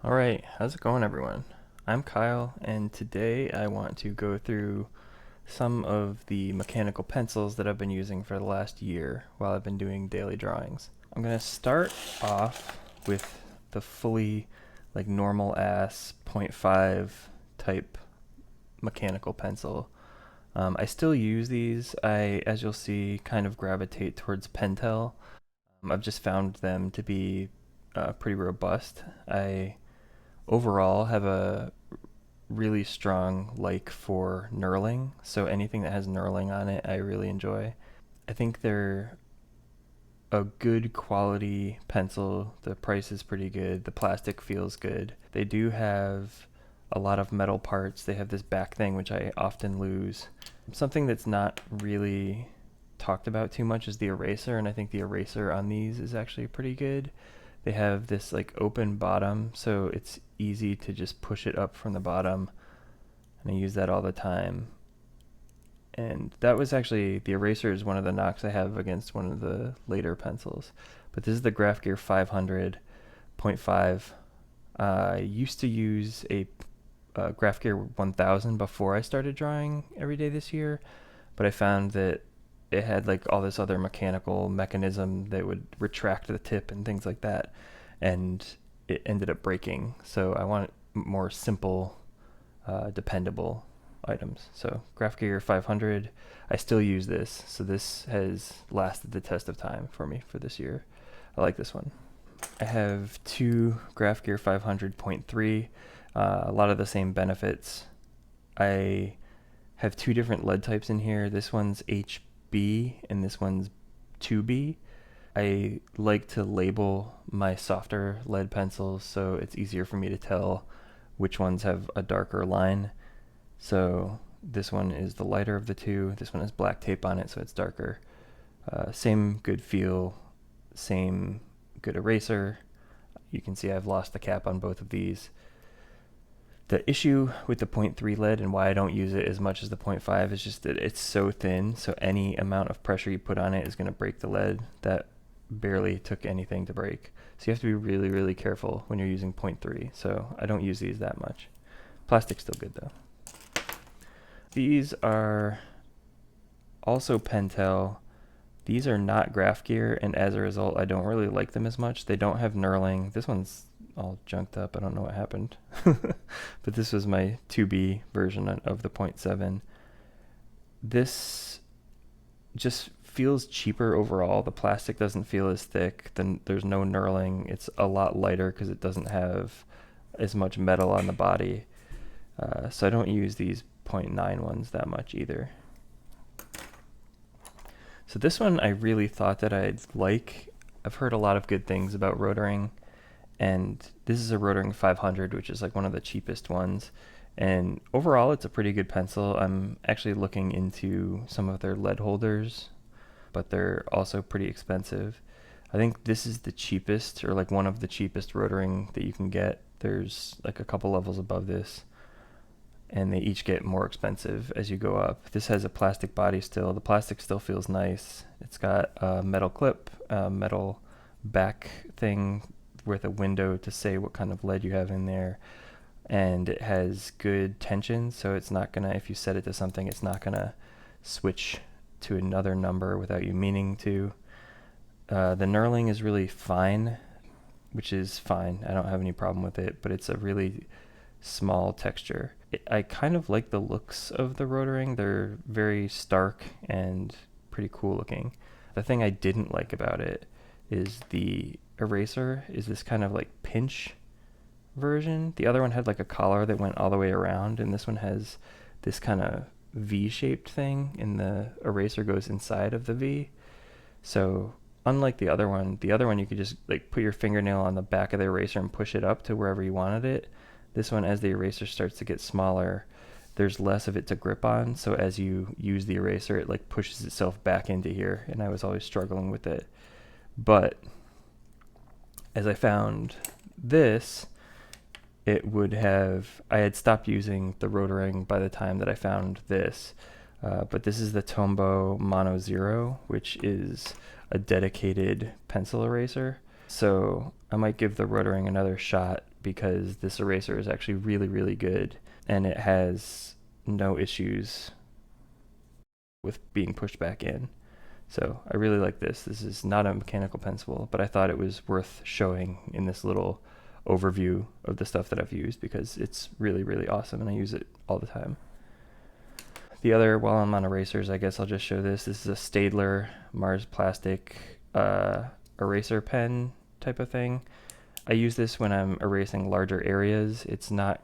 Alright, how's it going everyone? I'm Kyle, and today I want to go through some of the mechanical pencils that I've been using for the last year while I've been doing daily drawings. I'm going to start off with the fully normal ass .5 type mechanical pencil. I still use these. As you'll see, kind of gravitate towards Pentel. I've just found them to be pretty robust. I overall have a really strong like for knurling, so anything that has knurling on it I really enjoy. I think they're a good quality pencil. The price is pretty good. The plastic feels good. They do have a lot of metal parts. They have this back thing which I often lose. Something that's not really talked about too much is the eraser, and I think the eraser on these is actually pretty good. They have this open bottom, so it's easy to just push it up from the bottom, and I use that all the time. And that was actually, the eraser is one of the knocks I have against one of the later pencils. But this is the Graph Gear 500 .5. I used to use a Graph Gear 1000 before I started drawing every day this year, but I found that it had all this other mechanical mechanism that would retract the tip and things like that, and it ended up breaking. So I want more simple, dependable items. So Graph Gear 500, I still use this, so this has lasted the test of time for me for this year. I like this one. I have two Graph Gear 500.3, a lot of the same benefits. I have two different lead types in here. This one's HB and this one's 2B. I like to label my softer lead pencils so it's easier for me to tell which ones have a darker line. So this one is the lighter of the two. This one has black tape on it, so it's darker. Same good feel, same good eraser. You can see I've lost the cap on both of these. The issue with the .3 lead and why I don't use it as much as the .5 is just that it's so thin, so any amount of pressure you put on it is going to break the lead. That barely took anything to break. So you have to be really, really careful when you're using .3, so I don't use these that much. Plastic's still good though. These are also Pentel. These are not Graph Gear, and as a result I don't really like them as much. They don't have knurling. This one's all junked up. I don't know what happened. But this was my 2B version of the .7. This just feels cheaper overall. The plastic doesn't feel as thick. Then there's no knurling. It's a lot lighter because it doesn't have as much metal on the body. So I don't use these .9 ones that much either. So this one I really thought that I'd like. I've heard a lot of good things about Rotring, and this is a Rotring 500, which is one of the cheapest ones. And overall, it's a pretty good pencil. I'm actually looking into some of their lead holders, but they're also pretty expensive. I think this is the cheapest, or one of the cheapest Rotring that you can get. There's a couple levels above this, and they each get more expensive as you go up. This has a plastic body still. The plastic still feels nice. It's got a metal clip, a metal back thing with a window to say what kind of lead you have in there, and it has good tension, so it's not gonna, if you set it to something, it's not gonna switch to another number without you meaning to. The knurling is really fine, which is fine. I don't have any problem with it, but it's a really small texture. I kind of like the looks of the Rotring. They're very stark and pretty cool looking. The thing I didn't like about it is the eraser is this kind of pinch version. The other one had a collar that went all the way around, and this one has this kind of V-shaped thing, and the eraser goes inside of the V. So unlike the other one you could just put your fingernail on the back of the eraser and push it up to wherever you wanted it. This one, as the eraser starts to get smaller, there's less of it to grip on, so as you use the eraser it pushes itself back into here, and I was always struggling with it. But as I found this, I had stopped using the Rotring by the time that I found this, but this is the Tombow Mono Zero, which is a dedicated pencil eraser. So I might give the Rotring another shot, because this eraser is actually really, really good, and it has no issues with being pushed back in. So I really like this. This is not a mechanical pencil, but I thought it was worth showing in this little overview of the stuff that I've used because it's really, really awesome and I use it all the time. The other, while I'm on erasers, I guess I'll just show this. This is a Staedtler Mars Plastic eraser pen type of thing. I use this when I'm erasing larger areas. It's not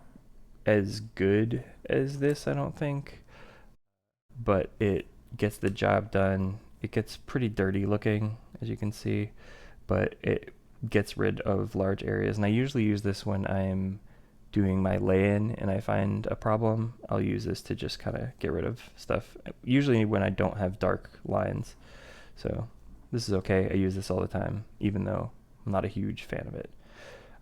as good as this, I don't think, but it gets the job done. It gets pretty dirty looking, as you can see, but it gets rid of large areas. And I usually use this when I'm doing my lay-in and I find a problem. I'll use this to just kind of get rid of stuff, usually when I don't have dark lines. So this is okay. I use this all the time, even though I'm not a huge fan of it.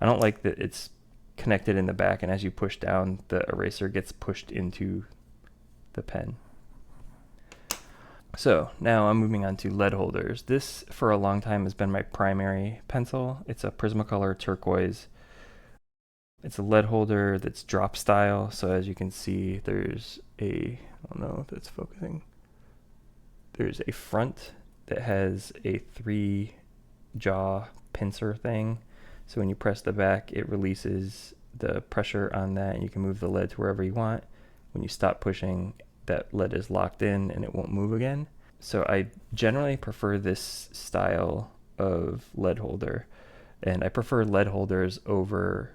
I don't like that it's connected in the back, and as you push down, the eraser gets pushed into the pen. So now I'm moving on to lead holders. This for a long time has been my primary pencil. It's a Prismacolor turquoise. It's a lead holder that's drop style. So as you can see, there's a, I don't know if it's focusing. There's a front that has a 3-jaw pincer thing. So when you press the back, it releases the pressure on that and you can move the lead to wherever you want. When you stop pushing, that lead is locked in and it won't move again. So I generally prefer this style of lead holder, and I prefer lead holders over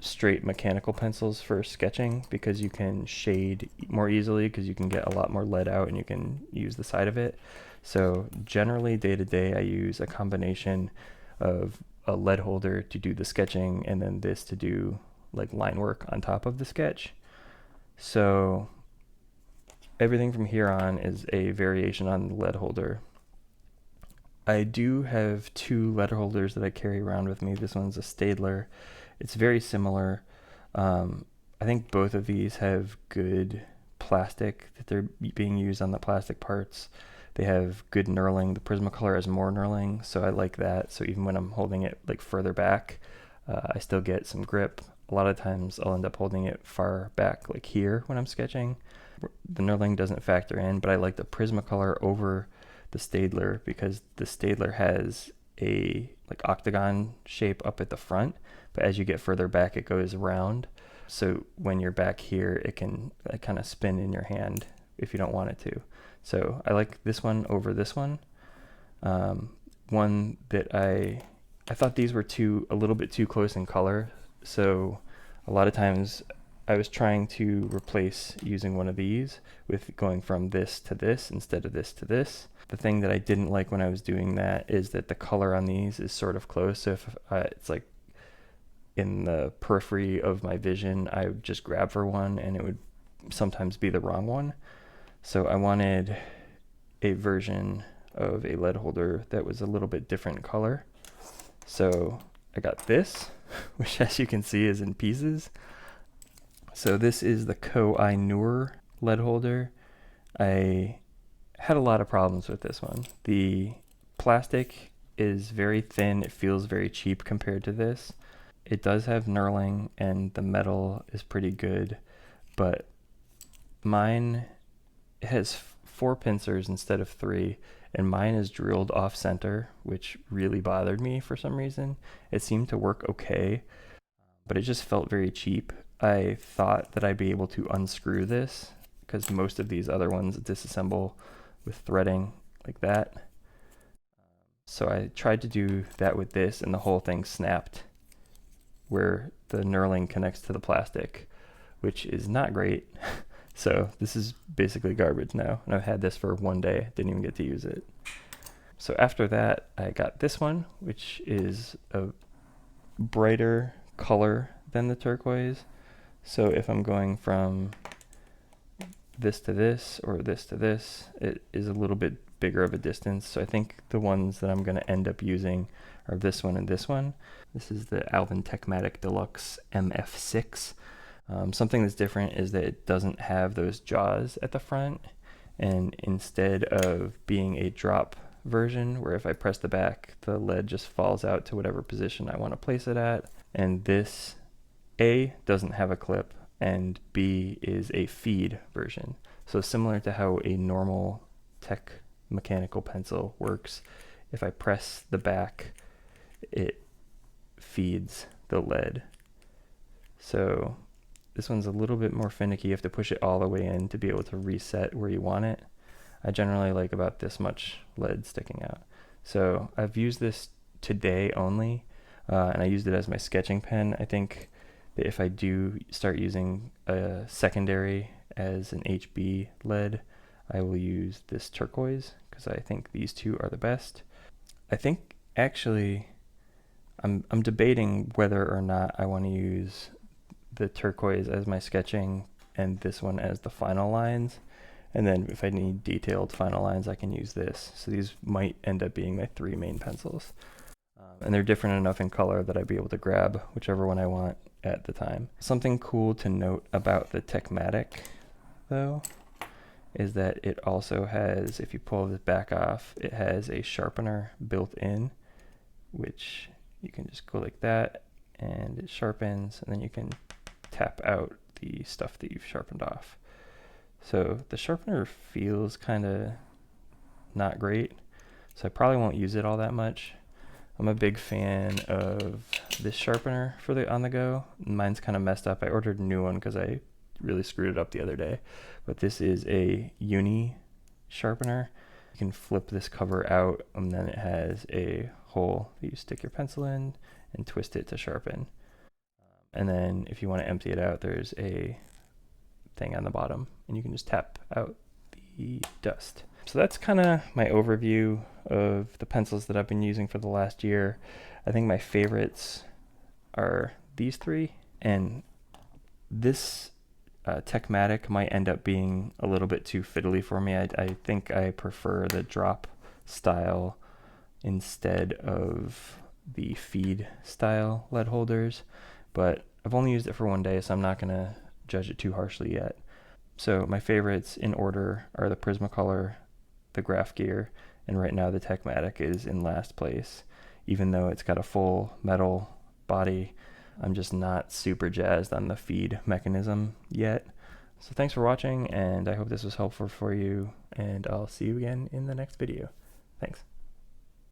straight mechanical pencils for sketching because you can shade more easily because you can get a lot more lead out and you can use the side of it. So generally day to day I use a combination of a lead holder to do the sketching and then this to do like line work on top of the sketch. So everything from here on is a variation on the lead holder. I do have 2 lead holders that I carry around with me. This one's a Staedtler. It's very similar. I think both of these have good plastic that they're being used on the plastic parts. They have good knurling. The Prismacolor has more knurling, so I like that. So even when I'm holding it like further back, I still get some grip. A lot of times I'll end up holding it far back like here when I'm sketching. The knurling doesn't factor in, but I like the Prismacolor over the Staedtler because the Staedtler has a like octagon shape up at the front, but as you get further back it goes round. So when you're back here it can kind of spin in your hand if you don't want it to. So I like this one over this one. One that I thought these were a little bit too close in color, so a lot of times I was trying to replace using one of these with going from this to this instead of this to this. The thing that I didn't like when I was doing that is that the color on these is sort of close. So if it's like in the periphery of my vision, I would just grab for one and it would sometimes be the wrong one. So I wanted a version of a lead holder that was a little bit different color. So I got this, which as you can see is in pieces. So this is the Koh-i-Noor lead holder. I had a lot of problems with this one. The plastic is very thin. It feels very cheap compared to this. It does have knurling and the metal is pretty good, but mine has 4 pincers instead of 3, and mine is drilled off center, which really bothered me for some reason. It seemed to work okay, but it just felt very cheap. I thought that I'd be able to unscrew this because most of these other ones disassemble with threading like that. So I tried to do that with this and the whole thing snapped where the knurling connects to the plastic, which is not great. So this is basically garbage now, and I've had this for one day, didn't even get to use it. So after that I got this one, which is a brighter color than the turquoise. So if I'm going from this to this or this to this, it is a little bit bigger of a distance. So I think the ones that I'm going to end up using are this one and this one. This is the Alvin Techmatic Deluxe MF6. Something that's different is that it doesn't have those jaws at the front, and instead of being a drop version where if I press the back the lead just falls out to whatever position I want to place it at, and this A doesn't have a clip, and B is a feed version. So similar to how a normal tech mechanical pencil works, if I press the back, it feeds the lead. So this one's a little bit more finicky. You have to push it all the way in to be able to reset where you want it. I generally like about this much lead sticking out. So I've used this today only, and I used it as my sketching pen. I think that if I do start using a secondary as an HB lead, I will use this turquoise because I think these two are the best. I think actually I'm debating whether or not I want to use the turquoise as my sketching and this one as the final lines. And then if I need detailed final lines, I can use this. So these might end up being my 3 main pencils. And they're different enough in color that I'd be able to grab whichever one I want at the time. Something cool to note about the Matic, though, is that it also has, if you pull this back off, it has a sharpener built in, which you can just go like that, and it sharpens, and then you can tap out the stuff that you've sharpened off. So the sharpener feels kind of not great, so I probably won't use it all that much. I'm a big fan of this sharpener for the on the go. Mine's kind of messed up. I ordered a new one because I really screwed it up the other day. But this is a uni sharpener. You can flip this cover out, and then it has a hole that you stick your pencil in and twist it to sharpen. And then if you want to empty it out, there's a thing on the bottom, and you can just tap out the dust. So that's kind of my overview of the pencils that I've been using for the last year. I think my favorites are these 3, and this Matic might end up being a little bit too fiddly for me. I think I prefer the drop style instead of the feed style lead holders, but I've only used it for 1 day, so I'm not going to judge it too harshly yet. So my favorites in order are the Prismacolor, the Graph Gear, and right now the Matic is in last place. Even though it's got a full metal body, I'm just not super jazzed on the feed mechanism yet. So thanks for watching, and I hope this was helpful for you, and I'll see you again in the next video. Thanks.